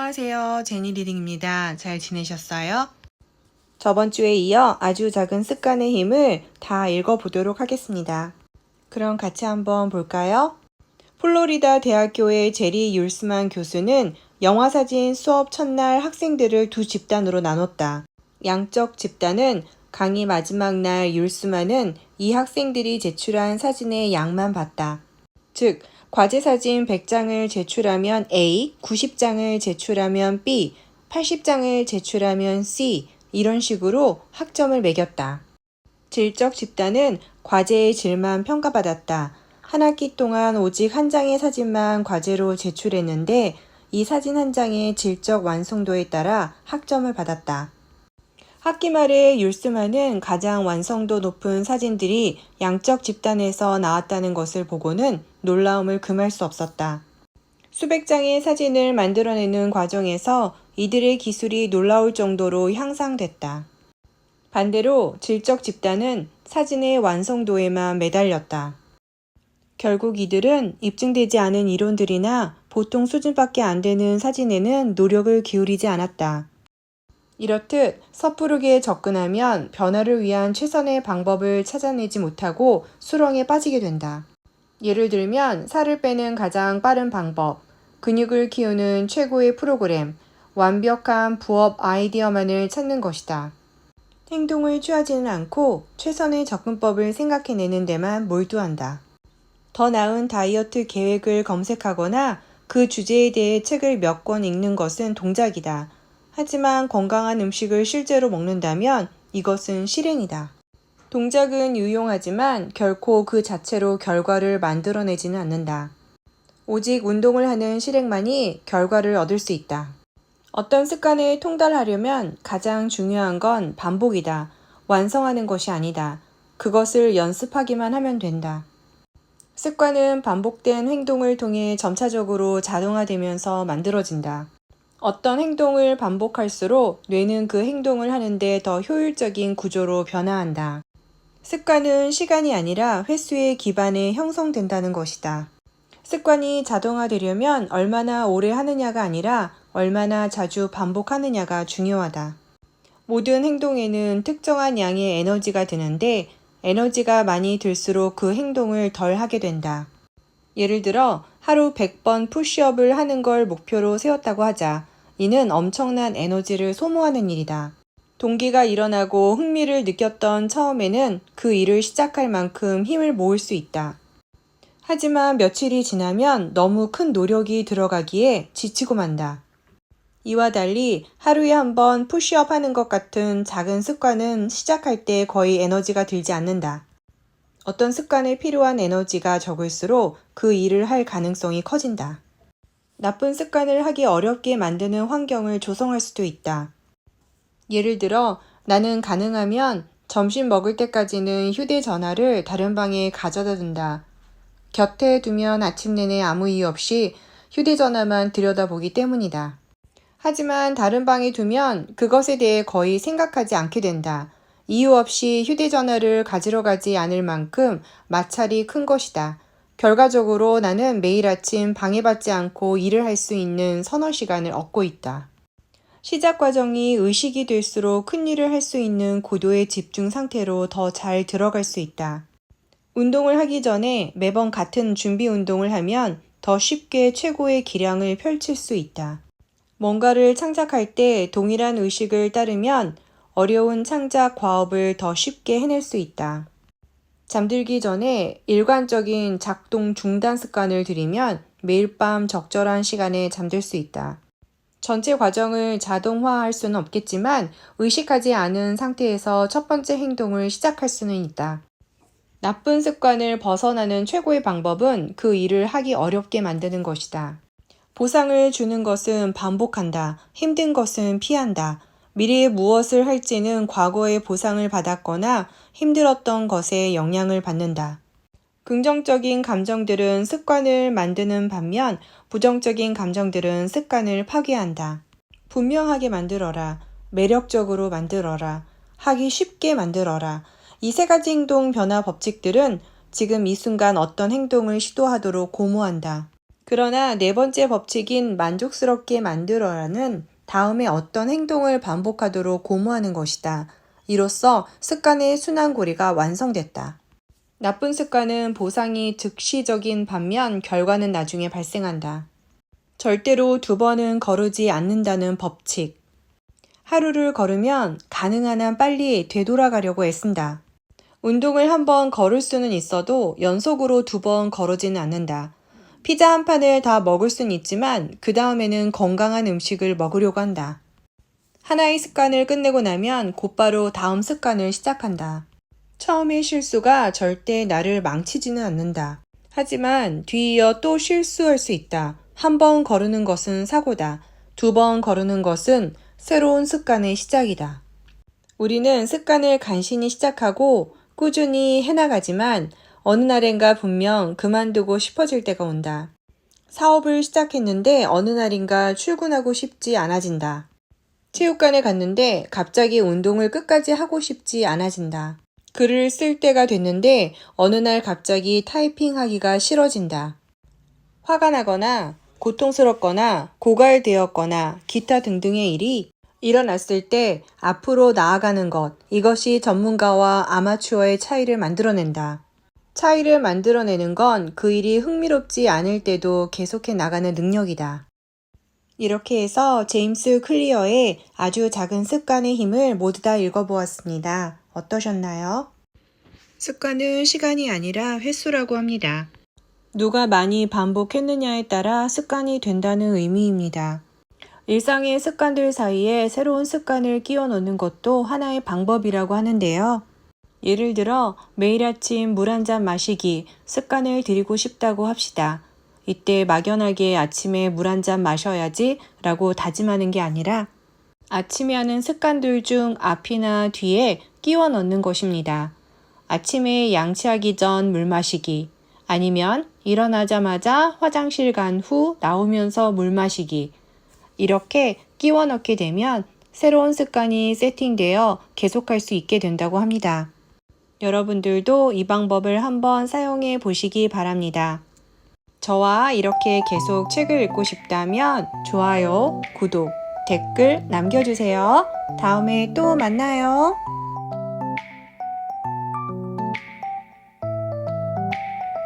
안녕하세요. 제니 리딩입니다. 잘 지내셨어요? 저번 주에 이어 아주 작은 습관의 힘을 다 읽어보도록 하겠습니다. 그럼 같이 한번 볼까요? 플로리다 대학교의 제리 율스만 교수는 영화사진 수업 첫날 학생들을 두 집단으로 나눴다. 양쪽 집단은 강의 마지막 날 율스만은 이 학생들이 제출한 사진의 양만 봤다. 즉, 과제 사진 100장을 제출하면 A, 90장을 제출하면 B, 80장을 제출하면 C, 이런 식으로 학점을 매겼다. 질적 집단은 과제의 질만 평가받았다. 한 학기 동안 오직 한 장의 사진만 과제로 제출했는데 이 사진 한 장의 질적 완성도에 따라 학점을 받았다. 학기 말에 율스만은 가장 완성도 높은 사진들이 양적 집단에서 나왔다는 것을 보고는 놀라움을 금할 수 없었다. 수백 장의 사진을 만들어내는 과정에서 이들의 기술이 놀라울 정도로 향상됐다. 반대로 질적 집단은 사진의 완성도에만 매달렸다. 결국 이들은 입증되지 않은 이론들이나 보통 수준밖에 안 되는 사진에는 노력을 기울이지 않았다. 이렇듯 섣부르게 접근하면 변화를 위한 최선의 방법을 찾아내지 못하고 수렁에 빠지게 된다. 예를 들면 살을 빼는 가장 빠른 방법, 근육을 키우는 최고의 프로그램, 완벽한 부업 아이디어만을 찾는 것이다. 행동을 취하지는 않고 최선의 접근법을 생각해내는 데만 몰두한다. 더 나은 다이어트 계획을 검색하거나 그 주제에 대해 책을 몇 권 읽는 것은 동작이다. 하지만 건강한 음식을 실제로 먹는다면 이것은 실행이다. 동작은 유용하지만 결코 그 자체로 결과를 만들어내지는 않는다. 오직 운동을 하는 실행만이 결과를 얻을 수 있다. 어떤 습관에 통달하려면 가장 중요한 건 반복이다. 완성하는 것이 아니다. 그것을 연습하기만 하면 된다. 습관은 반복된 행동을 통해 점차적으로 자동화되면서 만들어진다. 어떤 행동을 반복할수록 뇌는 그 행동을 하는데 더 효율적인 구조로 변화한다. 습관은 시간이 아니라 횟수에 기반해 형성된다는 것이다. 습관이 자동화되려면 얼마나 오래 하느냐가 아니라 얼마나 자주 반복하느냐가 중요하다. 모든 행동에는 특정한 양의 에너지가 드는데 에너지가 많이 들수록 그 행동을 덜 하게 된다. 예를 들어 하루 100번 푸시업을 하는 걸 목표로 세웠다고 하자. 이는 엄청난 에너지를 소모하는 일이다. 동기가 일어나고 흥미를 느꼈던 처음에는 그 일을 시작할 만큼 힘을 모을 수 있다. 하지만 며칠이 지나면 너무 큰 노력이 들어가기에 지치고 만다. 이와 달리 하루에 한 번 푸시업 하는 것 같은 작은 습관은 시작할 때 거의 에너지가 들지 않는다. 어떤 습관에 필요한 에너지가 적을수록 그 일을 할 가능성이 커진다. 나쁜 습관을 하기 어렵게 만드는 환경을 조성할 수도 있다. 예를 들어 나는 가능하면 점심 먹을 때까지는 휴대전화를 다른 방에 가져다 둔다. 곁에 두면 아침 내내 아무 이유 없이 휴대전화만 들여다보기 때문이다. 하지만 다른 방에 두면 그것에 대해 거의 생각하지 않게 된다. 이유 없이 휴대전화를 가지러 가지 않을 만큼 마찰이 큰 것이다. 결과적으로 나는 매일 아침 방해받지 않고 일을 할 수 있는 서너 시간을 얻고 있다. 시작 과정이 의식이 될수록 큰 일을 할 수 있는 고도의 집중 상태로 더 잘 들어갈 수 있다. 운동을 하기 전에 매번 같은 준비 운동을 하면 더 쉽게 최고의 기량을 펼칠 수 있다. 뭔가를 창작할 때 동일한 의식을 따르면 어려운 창작 과업을 더 쉽게 해낼 수 있다. 잠들기 전에 일관적인 작동 중단 습관을 들이면 매일 밤 적절한 시간에 잠들 수 있다. 전체 과정을 자동화할 수는 없겠지만 의식하지 않은 상태에서 첫 번째 행동을 시작할 수는 있다. 나쁜 습관을 벗어나는 최고의 방법은 그 일을 하기 어렵게 만드는 것이다. 보상을 주는 것은 반복한다. 힘든 것은 피한다. 미래에 무엇을 할지는 과거의 보상을 받았거나 힘들었던 것에 영향을 받는다. 긍정적인 감정들은 습관을 만드는 반면 부정적인 감정들은 습관을 파괴한다. 분명하게 만들어라. 매력적으로 만들어라. 하기 쉽게 만들어라. 이 세 가지 행동 변화 법칙들은 지금 이 순간 어떤 행동을 시도하도록 고무한다. 그러나 네 번째 법칙인 만족스럽게 만들어라는 다음에 어떤 행동을 반복하도록 고무하는 것이다. 이로써 습관의 순환고리가 완성됐다. 나쁜 습관은 보상이 즉시적인 반면 결과는 나중에 발생한다. 절대로 2번은 거르지 않는다는 법칙. 하루를 걸으면 가능한 한 빨리 되돌아가려고 애쓴다. 운동을 1번 걸을 수는 있어도 연속으로 2번 거르지는 않는다. 피자 한 판을 다 먹을 순 있지만 그 다음에는 건강한 음식을 먹으려고 한다. 하나의 습관을 끝내고 나면 곧바로 다음 습관을 시작한다. 처음의 실수가 절대 나를 망치지는 않는다. 하지만 뒤이어 또 실수할 수 있다. 1번 거르는 것은 사고다. 2번 거르는 것은 새로운 습관의 시작이다. 우리는 습관을 간신히 시작하고 꾸준히 해나가지만 어느 날엔가 분명 그만두고 싶어질 때가 온다. 사업을 시작했는데 어느 날인가 출근하고 싶지 않아진다. 체육관에 갔는데 갑자기 운동을 끝까지 하고 싶지 않아진다. 글을 쓸 때가 됐는데 어느 날 갑자기 타이핑하기가 싫어진다. 화가 나거나 고통스럽거나 고갈되었거나 기타 등등의 일이 일어났을 때 앞으로 나아가는 것, 이것이 전문가와 아마추어의 차이를 만들어낸다. 차이를 만들어내는 건 그 일이 흥미롭지 않을 때도 계속해 나가는 능력이다. 이렇게 해서 제임스 클리어의 아주 작은 습관의 힘을 모두 다 읽어보았습니다. 어떠셨나요? 습관은 시간이 아니라 횟수라고 합니다. 누가 많이 반복했느냐에 따라 습관이 된다는 의미입니다. 일상의 습관들 사이에 새로운 습관을 끼워 넣는 것도 하나의 방법이라고 하는데요. 예를 들어 매일 아침 물 한 잔 마시기 습관을 들이고 싶다고 합시다. 이때 막연하게 아침에 물 한 잔 마셔야지 라고 다짐하는 게 아니라 아침에 하는 습관들 중 앞이나 뒤에 끼워 넣는 것입니다. 아침에 양치하기 전 물 마시기, 아니면 일어나자마자 화장실 간 후 나오면서 물 마시기. 이렇게 끼워 넣게 되면 새로운 습관이 세팅되어 계속할 수 있게 된다고 합니다. 여러분들도 이 방법을 한번 사용해 보시기 바랍니다. 저와 이렇게 계속 책을 읽고 싶다면 좋아요, 구독, 댓글 남겨주세요. 다음에 또 만나요.